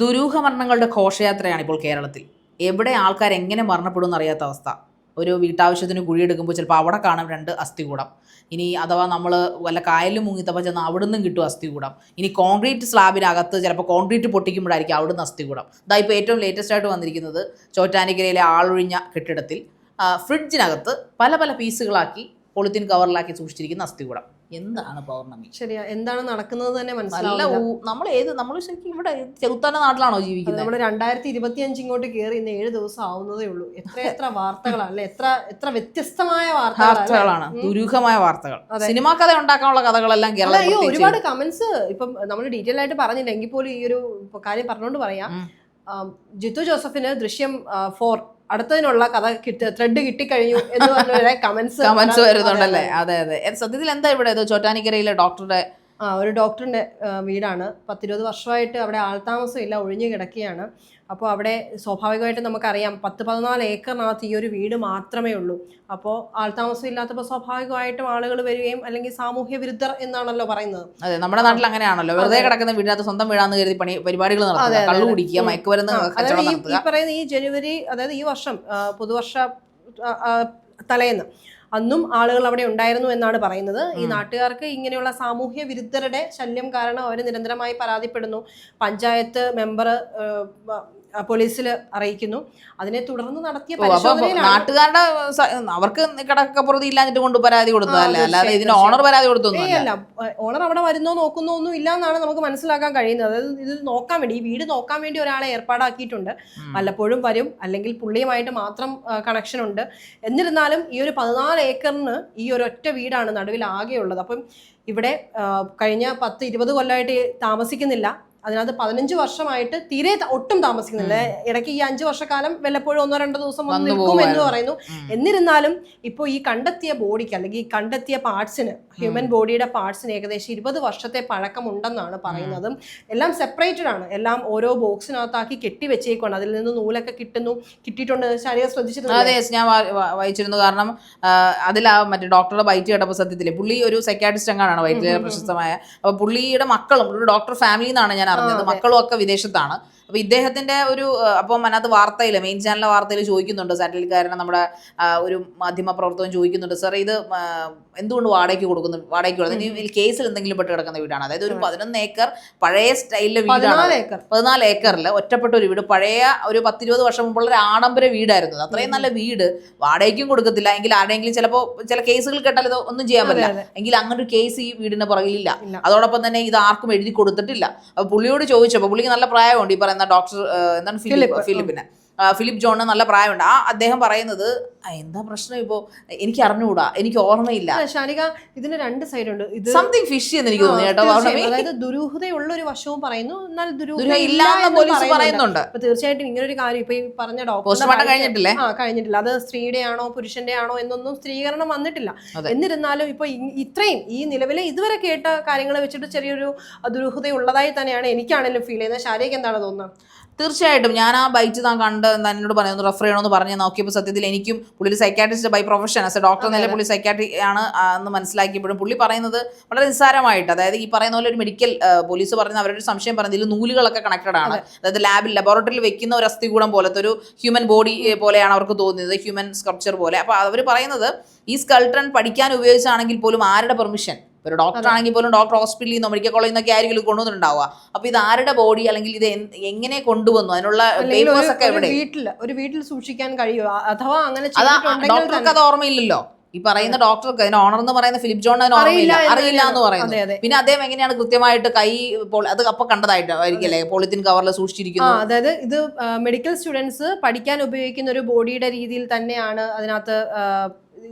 ദുരൂഹ മരണങ്ങളുടെ ഘോഷയാത്രയാണ് ഇപ്പോൾ കേരളത്തിൽ. എവിടെ ആൾക്കാർ എങ്ങനെ മരണപ്പെടുമെന്ന് അറിയാത്ത അവസ്ഥ. ഒരു വീട്ടാവശ്യത്തിന് കുഴിയെടുക്കുമ്പോൾ ചിലപ്പോൾ അവിടെ കാണും 2 അസ്ഥികൂടം. ഇനി അഥവാ നമ്മൾ വല്ല കായലിൽ മുങ്ങിത്തപ്പോൾ ചെന്ന് അവിടെ നിന്നും കിട്ടും അസ്ഥികൂടം. ഇനി കോൺക്രീറ്റ് സ്ലാബിനകത്ത് ചിലപ്പോൾ കോൺക്രീറ്റ് പൊട്ടിക്കുമ്പോഴായിരിക്കും അവിടുന്ന് അസ്ഥികൂടം. ഇതാ ഇപ്പോൾ ഏറ്റവും ലേറ്റസ്റ്റ് ആയിട്ട് വന്നിരിക്കുന്നത് ചോറ്റാനിക്കരയിലെ ആളൊഴിഞ്ഞ കെട്ടിടത്തിൽ ഫ്രിഡ്ജിനകത്ത് പല പല പീസുകളാക്കി പോളിത്തീൻ കവറിലാക്കി സൂക്ഷിച്ചിരിക്കുന്ന അസ്ഥികൂടം. എന്താണ് പൗർണമി? ശരിയാ, എന്താണ് നടക്കുന്നത് തന്നെ നല്ല മനസ്സിലാവില്ല. നമ്മൾ ശരിക്കും ഇവിടെ ചെറുത്താന നാട്ടിലാണോ ജീവിക്കുന്നത്? നമ്മൾ 2025 ഇങ്ങോട്ട് കയറി ഇന്ന് 7 ദിവസം ആവുന്നതേ ഉള്ളൂ. എത്ര വാർത്തകളാണ് അല്ലെ, എത്ര വ്യത്യസ്തമായ വാർത്തകളാണ്, ദുരൂഹമായ വാർത്തകൾ. സിനിമാ കഥ ഉണ്ടാക്കാനുള്ള കഥകളെല്ലാം കേരളത്തിൽ. ഒരുപാട് കമന്റ്സ് ഇപ്പം നമ്മൾ ഡീറ്റെയിൽ ആയിട്ട് പറഞ്ഞില്ല എങ്കിൽ പോലും ഈ ഒരു കാര്യം പറഞ്ഞുകൊണ്ട് പറയാം. ജിത്തു ജോസഫിന് ദൃശ്യം 4 അടുത്തതിനുള്ള കഥ ത്രെഡ് കിട്ടിക്കഴിഞ്ഞു എന്ന് പറഞ്ഞ കമന്റ്സ് വരുന്നുണ്ടല്ലേ? അതെ അതെ. സത്യത്തിൽ എന്താ ഇവിടെ ചോറ്റാനിക്കരയിലെ ഡോക്ടറുടെ ഒരു ഡോക്ടറിന്റെ വീടാണ്. 10-20 വർഷമായിട്ട് അവിടെ ആൾതാമസം ഇല്ല, ഒഴിഞ്ഞു കിടക്കുകയാണ്. അപ്പോൾ അവിടെ സ്വാഭാവികമായിട്ട് നമുക്കറിയാം 10-14 ഏക്കറിനകത്ത് ഈ ഒരു വീട് മാത്രമേ ഉള്ളൂ. അപ്പോൾ ആൾതാമസം ഇല്ലാത്തപ്പോൾ സ്വാഭാവികമായിട്ടും ആളുകൾ വരികയും അല്ലെങ്കിൽ സാമൂഹ്യ വിരുദ്ധർ എന്നാണല്ലോ പറയുന്നത്. അതെ, നമ്മുടെ നാട്ടിൽ അങ്ങനെയാണല്ലോ. വെറുതെ കിടക്കുന്ന വീടിനകത്ത് സ്വന്തം വീടാന്ന് കരുതി പരിപാടികൾ നടത്തുക, കള്ളു കുടിക്കുക, മയക്കുമരുന്ന്. ഈ പറയുന്ന ഈ ജനുവരി, അതായത് ഈ വർഷം പുതുവർഷ തലേന്ന് അന്നും ആളുകൾ അവിടെ ഉണ്ടായിരുന്നു എന്നാണ് പറയുന്നത്. ഈ നാട്ടുകാർക്ക് ഇങ്ങനെയുള്ള സാമൂഹ്യ വിരുദ്ധരുടെ ശല്യം കാരണം അവർ നിരന്തരമായി പരാതിപ്പെടുന്നു. പഞ്ചായത്ത് മെമ്പർ പോലീസിൽ അറിയിക്കുന്നു. അതിനെ തുടർന്ന് നടത്തിയ നാട്ടുകാരുടെ അവർക്ക് കിടക്കപ്പുറത്ത് ഇല്ലാഞ്ഞിട്ട് കൊണ്ട് പരാതി കൊടുത്തതല്ലേ, അല്ലാതെ ഇതിന് ഓണർ പരാതി കൊടുത്തൊന്നുമല്ല. ഓണർ അവിടെ വരുന്നോ നോക്കുന്നോ ഒന്നും ഇല്ല എന്നാണ് നമുക്ക് മനസ്സിലാക്കാൻ കഴിയുന്നത്. അതായത് ഇത് നോക്കാൻ വേണ്ടി, ഈ വീട് നോക്കാൻ വേണ്ടി ഒരാളെ ഏർപ്പാടാക്കിയിട്ടുണ്ട്. വല്ലപ്പോഴും വരും, അല്ലെങ്കിൽ പുള്ളിയുമായിട്ട് മാത്രം കണക്ഷൻ ഉണ്ട്. എന്നിരുന്നാലും ഈ ഒരു 14 ഏക്കറിന് ഈ ഒരു ഒറ്റ വീടാണ് നടുവിൽ ആകെയുള്ളത്. അപ്പം ഇവിടെ കഴിഞ്ഞ 10-20 കൊല്ലമായിട്ട് താമസിക്കുന്നില്ല. അതിനകത്ത് 15 വർഷമായിട്ട് തീരെ ഒട്ടും താമസിക്കുന്നില്ല. ഇടയ്ക്ക് ഈ 5 വർഷക്കാലം വല്ലപ്പോഴും 1-2 ദിവസം നിൽക്കും എന്ന് പറയുന്നു. എന്നിരുന്നാലും ഇപ്പോൾ ഈ കണ്ടെത്തിയ ബോഡിക്ക്, അല്ലെങ്കിൽ ഈ കണ്ടെത്തിയ പാർട്സിന്, ഹ്യൂമൻ ബോഡിയുടെ പാർട്സിന് ഏകദേശം 20 വർഷത്തെ പഴക്കമുണ്ടെന്നാണ് പറയുന്നത്. എല്ലാം സെപ്പറേറ്റഡ് ആണ്, എല്ലാം ഓരോ ബോക്സിനകത്താക്കി കെട്ടിവെച്ചേക്കാണ്. അതിൽ നിന്ന് നൂലൊക്കെ കിട്ടിയിട്ടുണ്ട്. ശരീരം ശ്രദ്ധിച്ചിട്ടുണ്ട്? അതെ, ഞാൻ വായിച്ചിരുന്നു. കാരണം അതിൽ മറ്റേ ഡോക്ടറുടെ ബൈറ്റ് കേട്ടപ്പോൾ സത്യത്തില് പുള്ളി ഒരു സൈക്കാട്രിസ്റ്റ് അങ്ങാണ്, വൈറ്റിലെ പ്രശസ്തമായ. അപ്പൊ പുള്ളിയുടെ മക്കളും ഒരു ഡോക്ടർ ഫാമിലി എന്നാണ് ഞാൻ അറിഞ്ഞത്. മക്കളും ഒക്കെ വിദേശത്താണ്. അപ്പൊ ഇദ്ദേഹത്തിന്റെ ഒരു അപ്പം അതിനകത്ത് വാർത്തയിൽ, മെയിൻ ചാനലിലെ വാർത്തയിൽ ചോദിക്കുന്നുണ്ട്, സാറ്റലൈറ്റ്കാരനെ നമ്മുടെ ഒരു മാധ്യമ പ്രവർത്തകൻ ചോദിക്കുന്നുണ്ട്, സാർ ഇത് എന്തുകൊണ്ട് വാടകയ്ക്ക് കൊടുക്കുന്നു? കേസിൽ എന്തെങ്കിലും പെട്ട് കിടക്കുന്ന വീടാണ്. അതായത് ഒരു 11 ഏക്കർ പഴയ സ്റ്റൈലിലെ വീടാണ്. 14 ഏക്കറിൽ ഒറ്റപ്പെട്ട ഒരു വീട്, പഴയ ഒരു 10-20 വർഷം മുമ്പുള്ള ഒരു ആഡംബര വീടായിരുന്നു. അത്രയും നല്ല വീട് വാടകയ്ക്കും കൊടുക്കത്തില്ല. എങ്കിൽ ആരെങ്കിലും ചിലപ്പോൾ ചില കേസുകൾ കേട്ടാൽ ഇത് ഒന്നും ചെയ്യാൻ പറ്റില്ല. എങ്കിൽ അങ്ങനെ ഒരു കേസ് ഈ വീടിന്റെ പുറകിലില്ല. അതോടൊപ്പം തന്നെ ഇത് ആർക്കും എഴുതി കൊടുത്തിട്ടില്ല. അപ്പൊ പുള്ളിയോട് ചോദിച്ചപ്പോൾ പുള്ളിക്ക് നല്ല പ്രായമുണ്ട്. ഈ പറയുന്ന ഡോക്ടർ എന്താണ് ഫിലിപ്പ് ജോണിന് നല്ല പ്രായമുണ്ട്. അദ്ദേഹം പറയുന്നത് എന്താ പ്രശ്നം, ഇപ്പോ എനിക്ക് അറിഞ്ഞുകൂടാ, എനിക്ക് ഓർമ്മയില്ല. ഷാനിക, ഇതിന് 2 സൈഡ് ഉണ്ട്. ഇത് സംതിങ് ഫിഷ് എന്ന് എനിക്ക് തോന്നി കേട്ടോ. അതായത് ദുരൂഹതയുള്ള ഒരു വശവും പറയുന്നു, എന്നാൽ ദുരൂഹത ഇല്ലാന്ന് പോലീസ് പറയുന്നുണ്ട്. അപ്പൊ തീർച്ചയായിട്ടും ഇങ്ങനെ ഒരു കാര്യം ഇപ്പൊ ഈ പറഞ്ഞ ഡോക്ടർ കഴിഞ്ഞിട്ടില്ലേ? കഴിഞ്ഞിട്ടില്ല. അത് സ്ത്രീയുടെ ആണോ പുരുഷന്റെ ആണോ എന്നൊന്നും സ്ഥിരീകരണം വന്നിട്ടില്ല. എന്നിരുന്നാലും ഇപ്പൊ ഇത്രയും ഈ നിലവിലെ ഇതുവരെ കേട്ട കാര്യങ്ങളെ വെച്ചിട്ട് ചെറിയൊരു ദുരൂഹതയുള്ളതായി തന്നെയാണ് എനിക്കാണെങ്കിലും ഫീൽ ചെയ്യുന്നത്. ഷാരിക്ക് എന്താണ് തോന്നുന്നത്? തീർച്ചയായിട്ടും ഞാൻ ആ ബൈറ്റ് താൻ കണ്ട് എന്നോട് പറയുന്നു, റെഫർ ചെയ്യണമെന്ന് പറഞ്ഞ് നോക്കിയപ്പോൾ സത്യത്തിൽ എനിക്കും പുള്ളി ഒരു psychiatrist by profession, as a doctor എന്നല്ല പുള്ളി സൈക്കാട്രി ആണ് എന്ന് മനസ്സിലാക്കിയപ്പോഴും പുള്ളി പറയുന്നത് വളരെ നിസ്സാരമായിട്ട്, അതായത് ഈ പറയുന്ന പോലെ ഒരു മെഡിക്കൽ പോലീസ് പറയുന്ന അവരൊരു സംശയം പറയുന്നത് ഇതിൽ നൂലുകളൊക്കെ കണക്റ്റഡ് ആണ്. അതായത് ലബോറട്ടറിയിൽ വെക്കുന്ന ഒരു അസ്ഥികൂടം പോലത്തെ ഒരു ഹ്യൂമൻ ബോഡി പോലെയാണ് അവർക്ക് തോന്നിയത്, ഹ്യൂമൻ സ്കൾപ്ചർ പോലെ. അപ്പോൾ അവർ പറയുന്നത് ഈ സ്കൾപ്ചർ പഠിക്കാൻ ഉപയോഗിച്ചാണെങ്കിൽ പോലും ആരുടെ പെർമിഷൻ, ഒരു ഡോക്ടർ ആണെങ്കിൽ പോലും ഡോക്ടർ ഹോസ്പിറ്റലിൽ നിന്നോ മെഡിക്കൽ കോളേജിൽ നിന്നൊക്കെ ആയിരിക്കും കൊണ്ടുവന്നിട്ടുണ്ടാവുക. അപ്പൊ ഇത് ആരുടെ ബോഡി, അല്ലെങ്കിൽ ഇത് എങ്ങനെ കൊണ്ടുവന്നു, അതിനുള്ള പേപ്പേഴ്സ് ഒക്കെ എവിടെ? ഒരു വീട്ടിൽ സൂക്ഷിക്കാൻ കഴിയുമോ? അഥവാ അങ്ങനെ ഡോക്ടർക്ക് അത് ഓർമ്മയില്ലല്ലോ. ഈ പറയുന്ന ഡോക്ടർക്ക്, അതിന് ഓണർ എന്ന് പറയുന്ന ഫിലിപ്പ് ജോൺ അതിന് അറിയില്ല എന്ന് പറയുന്നത്. പിന്നെ അദ്ദേഹം എങ്ങനെയാണ് കൃത്യമായിട്ട് കൈ അത് അപ്പൊ കണ്ടതായിട്ടായിരിക്കല്ലേ പോളിത്തീൻ കവറിൽ സൂക്ഷിച്ചിരിക്കുന്നു? അതായത് ഇത് മെഡിക്കൽ സ്റ്റുഡൻസ് പഠിക്കാൻ ഉപയോഗിക്കുന്ന ഒരു ബോഡിയുടെ രീതിയിൽ തന്നെയാണ് അതിനകത്ത്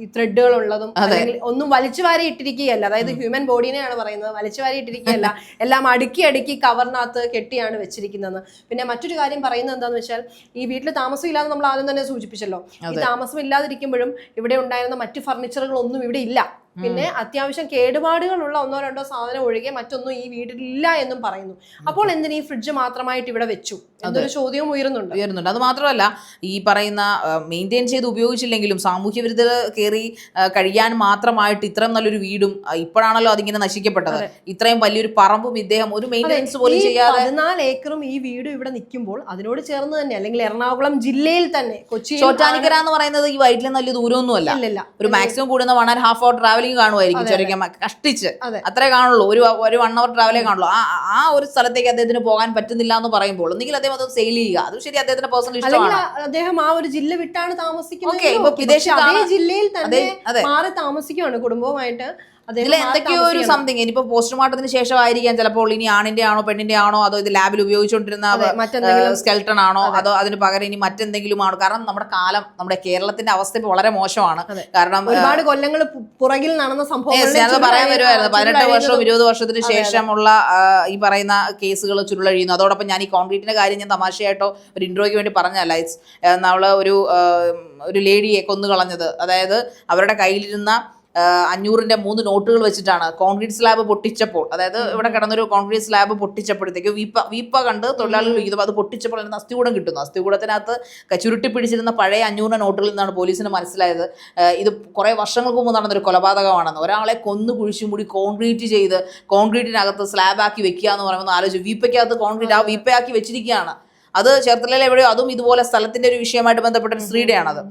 ഈ ത്രെഡുകൾ ഉള്ളതും, അല്ലെങ്കിൽ ഒന്നും വലിച്ചു വാരി ഇട്ടിരിക്കുകയല്ല. അതായത് ഹ്യൂമൻ ബോഡീനെയാണ് പറയുന്നത്, വലിച്ചു വാരി ഇട്ടിരിക്കുകയല്ല. എല്ലാം അടുക്കി കവറിനകത്ത് കെട്ടിയാണ് വെച്ചിരിക്കുന്നത്. പിന്നെ മറ്റൊരു കാര്യം പറയുന്നത് എന്താണെന്ന് വെച്ചാൽ, ഈ വീട്ടിൽ താമസം ഇല്ലാതെ നമ്മൾ ആദ്യം തന്നെ സൂചിപ്പിച്ചല്ലോ. ഈ താമസം ഇല്ലാതിരിക്കുമ്പോഴും ഇവിടെ ഉണ്ടായിരുന്ന മറ്റു ഫർണിച്ചറുകളൊന്നും ഇവിടെ ഇല്ല. പിന്നെ അത്യാവശ്യം കേടുപാടുകളുള്ള 1-2 സാധനം ഒഴികെ മറ്റൊന്നും ഈ വീട്ടിലില്ല എന്നും പറയുന്നു. അപ്പോൾ എന്തിന് ഈ ഫ്രിഡ്ജ് മാത്രമായിട്ട് ഇവിടെ വെച്ചു എന്നൊരു ചോദ്യവും ഉയരുന്നുണ്ട്. അത് മാത്രമല്ല ഈ പറയുന്ന മെയിൻറ്റെയിൻ ചെയ്ത് ഉപയോഗിച്ചില്ലെങ്കിലും സാമൂഹ്യ വിരുദ്ധർ കയറി കഴിയാൻ മാത്രമായിട്ട് ഇത്രയും നല്ലൊരു വീടും ഇപ്പോഴാണല്ലോ അതിങ്ങനെ നശിക്കപ്പെട്ടത്. ഇത്രയും വലിയൊരു പറമ്പും ഇദ്ദേഹം ഒരു മെയിൻ്റെനൻസ് പോലും ചെയ്യാതെ 14 ഏക്കറും ഈ വീടും ഇവിടെ നിൽക്കുമ്പോൾ അതിനോട് ചേർന്ന് തന്നെ, അല്ലെങ്കിൽ എറണാകുളം ജില്ലയിൽ തന്നെ കൊച്ചി ചോറ്റാനിക്കര എന്ന് പറയുന്നത് ഈ വൈറ്റിലും വലിയ ദൂരമൊന്നും അല്ല. ഒരു മാക്സിമം കൂടുന്ന 1.5 hour ട്രാവലിംഗ് കാണുമായിരിക്കും ചെറിയ കഷ്ടിച്ച്, അത്രേ കാണുള്ളൂ. ഒരു 1 hour ട്രാവലേ കാണുള്ളൂ. ആ ഒരു സ്ഥലത്തേക്ക് അദ്ദേഹത്തിന് പോകാൻ പറ്റുന്നില്ല എന്ന് പറയുമ്പോൾ ഒന്നുകിൽ അദ്ദേഹം അത് സെയിൽ ചെയ്യുക, അത് ശരി അദ്ദേഹത്തിന്റെ പേഴ്സണൽ ഇഷ്ടമാണ്. അദ്ദേഹം ആ ഒരു ജില്ല വിട്ടാണ് താമസിക്കുന്നത്. വിദേശത്താണ്, ജില്ലയിൽ തന്നെ മാറി താമസിക്കുകയാണ് കുടുംബവുമായിട്ട്. ഇതിൽ എന്തൊക്കെയോ ഒരു സംതിങ് ഇനിയിപ്പോ പോസ്റ്റ്മോർട്ടത്തിന് ശേഷമായിരിക്കാം ചിലപ്പോൾ ഇനി ആണിന്റെ ആണോ പെണ്ണിന്റെ ആണോ, അതോ ഇത് ലാബിൽ ഉപയോഗിച്ചുകൊണ്ടിരുന്ന സ്കെൽട്ടൺ ആണോ, അതോ അതിന് പകരം ഇനി മറ്റെന്തെങ്കിലും ആണോ. കാരണം നമ്മുടെ കേരളത്തിന്റെ അവസ്ഥ ഇപ്പൊ വളരെ മോശമാണ്. കാരണം ഒരുപാട് കൊല്ലങ്ങൾ പുറകിൽ നടന്ന സംഭവം ഞാനത് പറയാൻ വരുമായിരുന്നു. 18 വർഷവും 20 വർഷത്തിന് ശേഷമുള്ള ഈ പറയുന്ന കേസുകൾ ചുരുളഴിയുന്നു. അതോടൊപ്പം ഞാൻ ഈ കോൺക്രീറ്റിന്റെ കാര്യം ഞാൻ തമാശയായിട്ടോ ഒരു ഇൻട്രോയ്ക്ക് വേണ്ടി പറഞ്ഞല്ല. നമ്മള് ഒരു ലേഡിയെ കൊന്നു കളഞ്ഞത്, അതായത് അവരുടെ കയ്യിലിരുന്ന 500-ന്റെ 3 നോട്ടുകൾ വെച്ചിട്ടാണ് കോൺക്രീറ്റ് സ്ലാബ് പൊട്ടിച്ചപ്പോൾ, അതായത് ഇവിടെ കിടന്നൊരു കോൺക്രീറ്റ് സ്ലാബ് പൊട്ടിച്ചപ്പോഴത്തേക്ക് വീപ്പ കണ്ട് തൊഴിലാളികൾ വിളിക്കുന്നു. അത് പൊട്ടിച്ചപ്പോൾ അതിന് അസ്ഥികൂടം കിട്ടുന്നു. അസ്ഥികൂടത്തിനകത്ത് ചുരുട്ടി പിടിച്ചിരുന്ന പഴയ 500 നോട്ടുകളിൽ നിന്നാണ് പോലീസിന് മനസ്സിലായത് ഇത് കുറെ വർഷങ്ങൾക്ക് മുമ്പ് നടന്നൊരു കൊലപാതകമാണെന്ന്. ഒരാളെ കൊന്നു കുഴിച്ചും കൂടി കോൺക്രീറ്റ് ചെയ്ത് കോൺക്രീറ്റിനകത്ത് സ്ലാബാക്കി വെക്കുക എന്ന് പറയുമ്പോൾ ആലോചിച്ചു. വീപ്പയ്ക്കകത്ത് കോൺക്രീറ്റ് ആ വീപ്പയാക്കി വെച്ചിരിക്കുകയാണ്. അത് ചേർത്തലയിൽ എവിടെയോ, അതും ഇതുപോലെ സ്ഥലത്തിന്റെ ഒരു വിഷയമായിട്ട് ബന്ധപ്പെട്ട ഒരു സ്ത്രീയുടെയാണത്.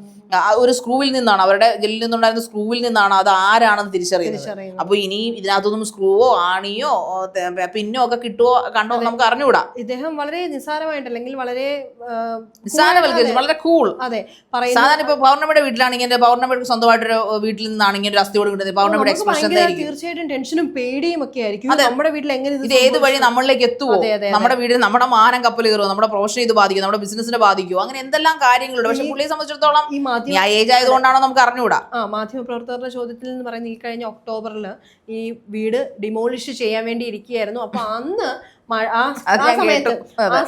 ഒരു സ്ക്രൂവിൽ നിന്നാണ്, അവരുടെ ജെല്ലിൽ നിന്നുണ്ടായിരുന്ന സ്ക്രൂവിൽ നിന്നാണ് അത് ആരാണെന്ന് തിരിച്ചറിയുന്നത്. അപ്പൊ ഇനി ഇതിനകത്തൊന്നും സ്ക്രൂവോ ആണിയോ പിന്നോ ഒക്കെ കിട്ടുവോ കണ്ടോ നമുക്ക് അറിഞ്ഞുകൂടാ. ഇദ്ദേഹം വളരെ നിസ്സാരമായിട്ട്, അല്ലെങ്കിൽ വളരെ നിസ്സാരവൽക്കരിച്ചു, വളരെ കൂൾ. അതെ, സാധാരണ ഇപ്പൊ പൗർണമിയുടെ വീട്ടിലാണെങ്കിൽ പൗർണമിയുടെ സ്വന്തമായിട്ടൊരു വീട്ടിൽ നിന്നാണ് ഇങ്ങനെ ഒരു അസ്ഥിയോട് കിട്ടുന്നത്. പൗർണമിയുടെ എക്സ്പ്രഷൻ തീർച്ചയായിട്ടും ടെൻഷനും പേടിയും ഒക്കെ ആയിരിക്കും. നമ്മുടെ വീട്ടിൽ എങ്ങനെ ഇത് ഏത് വഴി നമ്മളിലേക്ക് എത്തുവോ, നമ്മുടെ വീട്ടിൽ നമ്മുടെ മാനം കപ്പൽ കയറുമോ, നമ്മുടെ പ്രൊഫഷൻ ഇത് ബാധിക്കും, നമ്മുടെ ബിസിനസിനെ ബാധിക്കുമോ, അങ്ങനെ എന്തെല്ലാം കാര്യങ്ങളുണ്ട്. പക്ഷെ പുള്ളിയെ സംബന്ധിച്ചിടത്തോളം ഏജ് ആയതുകൊണ്ടാണോ നമുക്ക് അറിഞ്ഞുകൂടാ. മാധ്യമപ്രവർത്തകരുടെ ചോദ്യത്തിൽ നിന്ന് പറയുന്നത് ഈ കഴിഞ്ഞ ഒക്ടോബറിൽ ഈ വീട് ഡിമോളിഷ് ചെയ്യാൻ വേണ്ടി ഇരിക്കുകയായിരുന്നു. അപ്പൊ അന്ന് ആ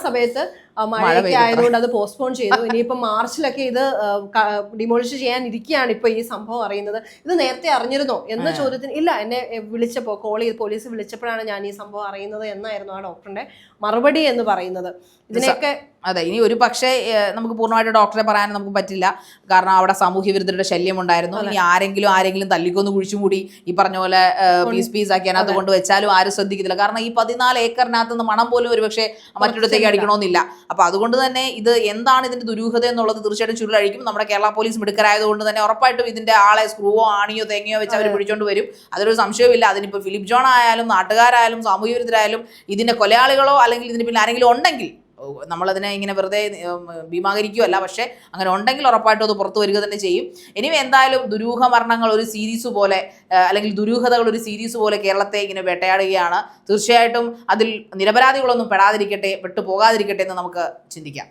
സമയത്ത് മഴയൊക്കെ ആയതുകൊണ്ട് അത് പോസ്റ്റ്പോൺ ചെയ്തു. ഇനിയിപ്പോ മാർച്ചിലൊക്കെ ഇത് ഡിമോളിഷ് ചെയ്യാൻ ഇരിക്കുകയാണ് ഇപ്പൊ ഈ സംഭവം അറിയുന്നത്. ഇത് നേരത്തെ അറിഞ്ഞിരുന്നോ എന്ന ചോദ്യത്തിന് ഇല്ല, എന്നെ വിളിച്ചപ്പോൾ പോലീസ് വിളിച്ചപ്പോഴാണ് ഞാൻ ഈ സംഭവം അറിയുന്നത് എന്നായിരുന്നു ആ ഡോക്ടറിന്റെ മറുപടി എന്ന് പറയുന്നത്. ഇതിനെയൊക്കെ അതെ, ഇനി ഒരു പക്ഷേ നമുക്ക് പൂർണ്ണമായിട്ട് ഡോക്ടറെ പറയാൻ നമുക്ക് പറ്റില്ല. കാരണം അവിടെ സാമൂഹ്യ വിരുദ്ധരുടെ ശല്യം ഉണ്ടായിരുന്നു. ഇനി ആരെങ്കിലും തല്ലിക്കൊന്ന് കുഴിച്ചും കൂടി ഈ പറഞ്ഞ പോലെ പീസ് ആക്കി അതിനകത്ത് കൊണ്ട് വെച്ചാലും ആരും ശ്രദ്ധിക്കത്തില്ല. കാരണം ഈ 14 ഏക്കറിനകത്ത് നിന്ന് മണം പോലും ഒരു പക്ഷേ മറ്റൊരിടത്തേക്ക് അടിക്കണമെന്നില്ല. അപ്പൊ അതുകൊണ്ട് തന്നെ ഇത് എന്താണ് ഇതിന്റെ ദുരൂഹത എന്നുള്ളത് തീർച്ചയായിട്ടും ചുരുളഴിക്കും. നമ്മുടെ കേരള പോലീസ് മിടുക്കരായതുകൊണ്ട് തന്നെ ഉറപ്പായിട്ടും ഇതിന്റെ ആളെ സ്ക്രൂവോ ആണിയോ തേങ്ങയോ വെച്ച് അവർ പിടിച്ചോണ്ട് വരും. അതൊരു സംശയമില്ല. അതിനിപ്പോൾ ഫിലിപ്പ് ജോൺ ആയാലും നാട്ടുകാരായാലും സാമൂഹ്യ വിരുദ്ധരായാലും ഇതിന്റെ കൊലയാളികളോ അല്ലെങ്കിൽ ഇതിന് പിന്നെ ആരെങ്കിലും ഉണ്ടെങ്കിൽ നമ്മളതിനെ ഇങ്ങനെ വെറുതെ ഭീമാകരിക്കുകയല്ല, പക്ഷെ അങ്ങനെ ഉണ്ടെങ്കിൽ ഉറപ്പായിട്ടും അത് പുറത്തു വരിക തന്നെ ചെയ്യും. ഇനി എന്തായാലും ദുരൂഹ മരണങ്ങൾ ഒരു സീരീസ് പോലെ അല്ലെങ്കിൽ ദുരൂഹതകൾ ഒരു സീരീസ് പോലെ കേരളത്തെ ഇങ്ങനെ വേട്ടയാടുകയാണ്. തീർച്ചയായിട്ടും അതിൽ നിരപരാധികളൊന്നും പെടാതിരിക്കട്ടെ, പെട്ടു പോകാതിരിക്കട്ടെ എന്ന് നമുക്ക് ചിന്തിക്കാം.